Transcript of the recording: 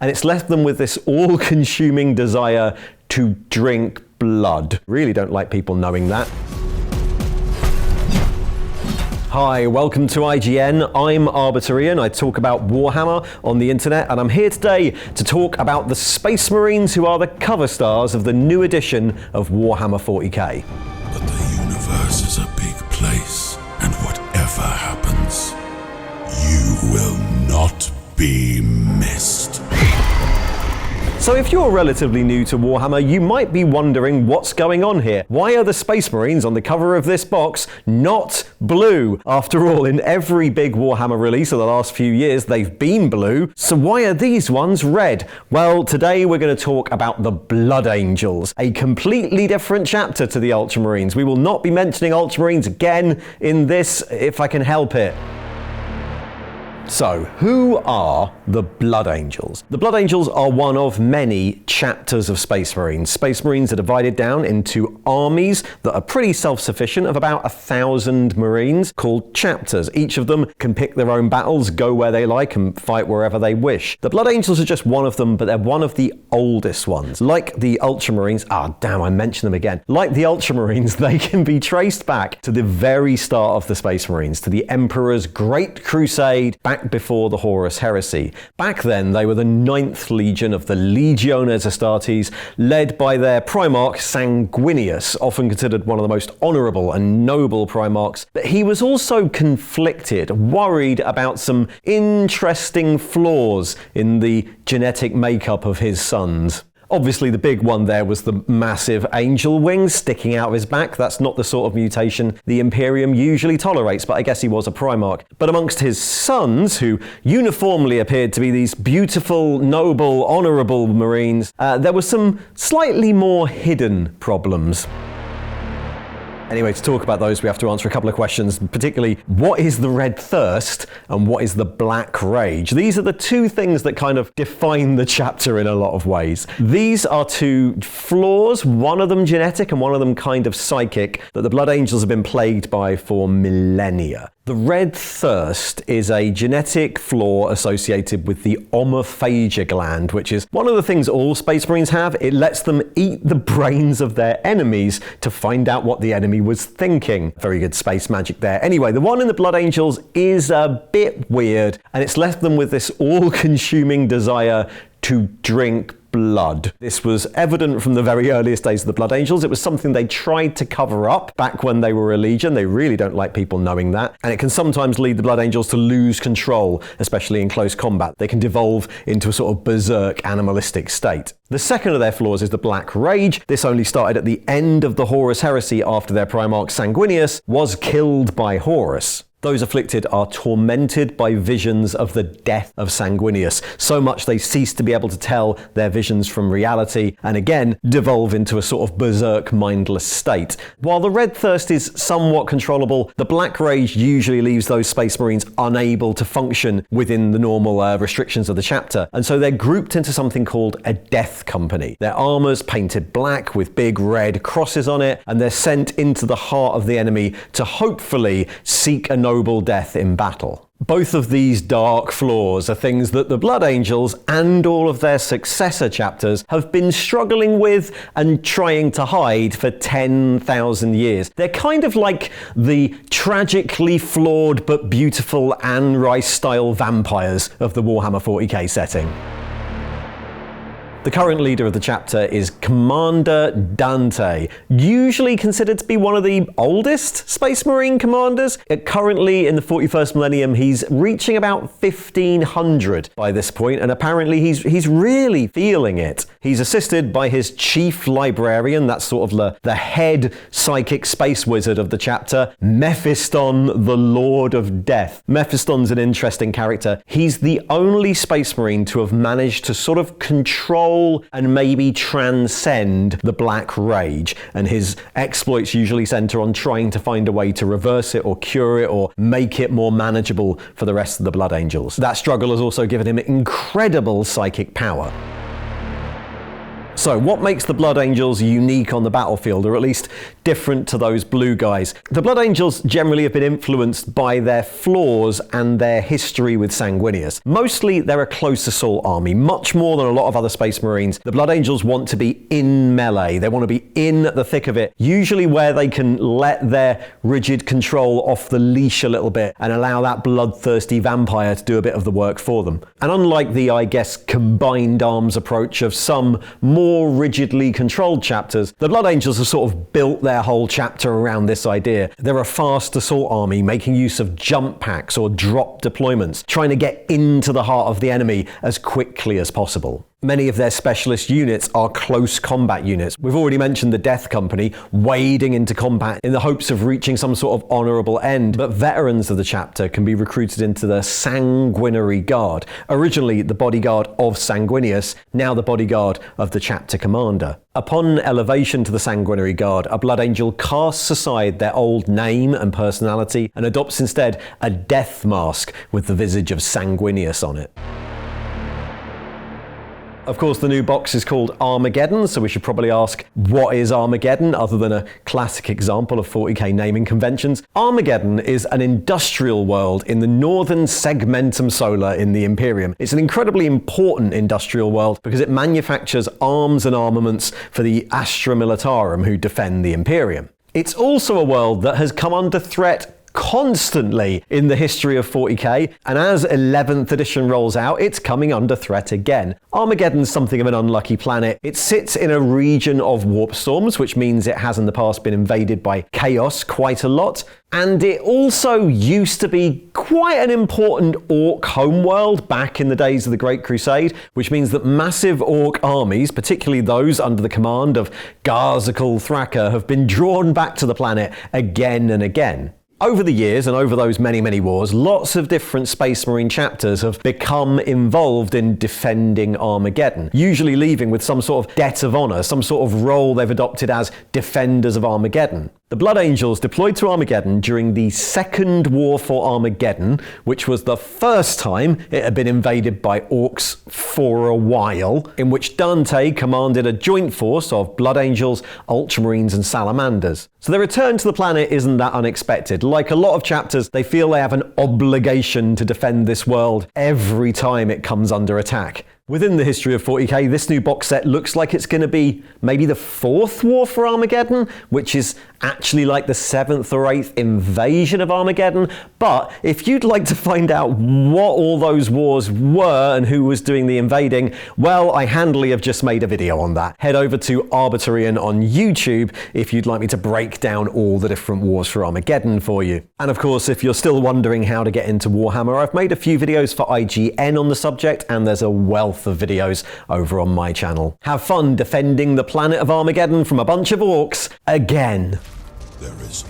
and it's left them with this all-consuming desire to drink blood. Really don't like people knowing that. Hi, welcome to IGN. I'm Arbitor Ian. I talk about Warhammer on the internet, and I'm here today to talk about the Space Marines who are the cover stars of the new edition of Warhammer 40K. But the universe is a big place, and whatever happens, you will not be missed. So if you're relatively new to Warhammer, you might be wondering what's going on here. Why are the Space Marines on the cover of this box not blue? After all, in every big Warhammer release of the last few years, they've been blue. So why are these ones red? Well, today we're going to talk about the Blood Angels, a completely different chapter to the Ultramarines. We will not be mentioning Ultramarines again in this, if I can help it. So, who are the Blood Angels? The Blood Angels are one of many chapters of Space Marines. Space Marines are divided down into armies that are pretty self-sufficient, of about 1,000 Marines, called chapters. Each of them can pick their own battles, go where they like, and fight wherever they wish. The Blood Angels are just one of them, but they're one of the oldest ones. Like the Ultramarines, I mentioned them again. Like the Ultramarines, they can be traced back to the very start of the Space Marines, to the Emperor's Great Crusade, back before the Horus Heresy. Back then, they were the 9th Legion of the Legiones Astartes, led by their Primarch Sanguinius, often considered one of the most honourable and noble Primarchs. But he was also conflicted, worried about some interesting flaws in the genetic makeup of his sons. Obviously, the big one there was the massive angel wings sticking out of his back. That's not the sort of mutation the Imperium usually tolerates, but I guess he was a Primarch. But amongst his sons, who uniformly appeared to be these beautiful, noble, honourable Marines, there were some slightly more hidden problems. Anyway, to talk about those, we have to answer a couple of questions, particularly what is the Red Thirst and what is the Black Rage? These are the two things that kind of define the chapter in a lot of ways. These are two flaws, one of them genetic and one of them kind of psychic, that the Blood Angels have been plagued by for millennia. The Red Thirst is a genetic flaw associated with the omophagia gland, which is one of the things all Space Marines have. It lets them eat the brains of their enemies to find out what the enemy was thinking. Very good space magic there. Anyway, the one in the Blood Angels is a bit weird, and it's left them with this all-consuming desire to drink blood. This was evident from the very earliest days of the Blood Angels. It was something they tried to cover up back when they were a legion. They really don't like people knowing that. And it can sometimes lead the Blood Angels to lose control, especially in close combat. They can devolve into a sort of berserk animalistic state. The second of their flaws is the Black Rage. This only started at the end of the Horus Heresy after their Primarch Sanguinius was killed by Horus. Those afflicted are tormented by visions of the death of Sanguinius, so much they cease to be able to tell their visions from reality, and again devolve into a sort of berserk, mindless state. While the Red Thirst is somewhat controllable, the Black Rage usually leaves those Space Marines unable to function within the normal restrictions of the chapter, and so they're grouped into something called a Death Company. Their armour's painted black with big red crosses on it, and they're sent into the heart of the enemy to hopefully seek a noble death in battle. Both of these dark flaws are things that the Blood Angels and all of their successor chapters have been struggling with and trying to hide for 10,000 years. They're kind of like the tragically flawed but beautiful Anne Rice-style vampires of the Warhammer 40K setting. The current leader of the chapter is Commander Dante, usually considered to be one of the oldest Space Marine commanders. Currently, in the 41st millennium, he's reaching about 1,500 by this point, and apparently he's really feeling it. He's assisted by his chief librarian, that's sort of the head psychic space wizard of the chapter, Mephiston, the Lord of Death. Mephiston's an interesting character. He's the only Space Marine to have managed to sort of control and maybe transcend the Black Rage, and his exploits usually center on trying to find a way to reverse it or cure it or make it more manageable for the rest of the Blood Angels. That struggle has also given him incredible psychic power. So what makes the Blood Angels unique on the battlefield, or at least different to those blue guys? The Blood Angels generally have been influenced by their flaws and their history with Sanguinius. Mostly they're a close assault army, much more than a lot of other Space Marines. The Blood Angels want to be in melee. They want to be in the thick of it, usually where they can let their rigid control off the leash a little bit and allow that bloodthirsty vampire to do a bit of the work for them. And unlike the, I guess, combined arms approach of some more rigidly controlled chapters, the Blood Angels have sort of built their whole chapter around this idea. They're a fast assault army making use of jump packs or drop deployments, trying to get into the heart of the enemy as quickly as possible. Many of their specialist units are close combat units. We've already mentioned the Death Company wading into combat in the hopes of reaching some sort of honourable end, but veterans of the chapter can be recruited into the Sanguinary Guard, originally the bodyguard of Sanguinius, now the bodyguard of the chapter commander. Upon elevation to the Sanguinary Guard, a Blood Angel casts aside their old name and personality and adopts instead a death mask with the visage of Sanguinius on it. Of course, the new box is called Armageddon, so we should probably ask, what is Armageddon, other than a classic example of 40k naming conventions? Armageddon is an industrial world in the northern segmentum solar in the Imperium. It's an incredibly important industrial world because it manufactures arms and armaments for the Astra Militarum who defend the Imperium. It's also a world that has come under threat constantly in the history of 40k, and as 11th edition rolls out, it's coming under threat again. Armageddon's something of an unlucky planet. It sits in a region of warp storms, which means it has in the past been invaded by chaos quite a lot, and it also used to be quite an important orc homeworld back in the days of the Great Crusade, which means that massive orc armies, particularly those under the command of Garzacal Thraka, have been drawn back to the planet again and again. Over the years and over those many wars, lots of different Space Marine chapters have become involved in defending Armageddon, usually leaving with some sort of debt of honor, some sort of role they've adopted as defenders of Armageddon. The Blood Angels deployed to Armageddon during the Second War for Armageddon, which was the first time it had been invaded by orcs for a while, in which Dante commanded a joint force of Blood Angels, Ultramarines and Salamanders. So their return to the planet isn't that unexpected. Like a lot of chapters, they feel they have an obligation to defend this world every time it comes under attack. Within the history of 40k, this new box set looks like it's going to be maybe the 4th war for Armageddon, which is actually like the 7th or 8th invasion of Armageddon. But if you'd like to find out what all those wars were and who was doing the invading, well, I handily have just made a video on that. Head over to Arbitor Ian on YouTube if you'd like me to break down all the different wars for Armageddon for you. And of course, if you're still wondering how to get into Warhammer, I've made a few videos for IGN on the subject, and there's a wealth of videos over on my channel. Have fun defending the planet of Armageddon from a bunch of orcs again. There is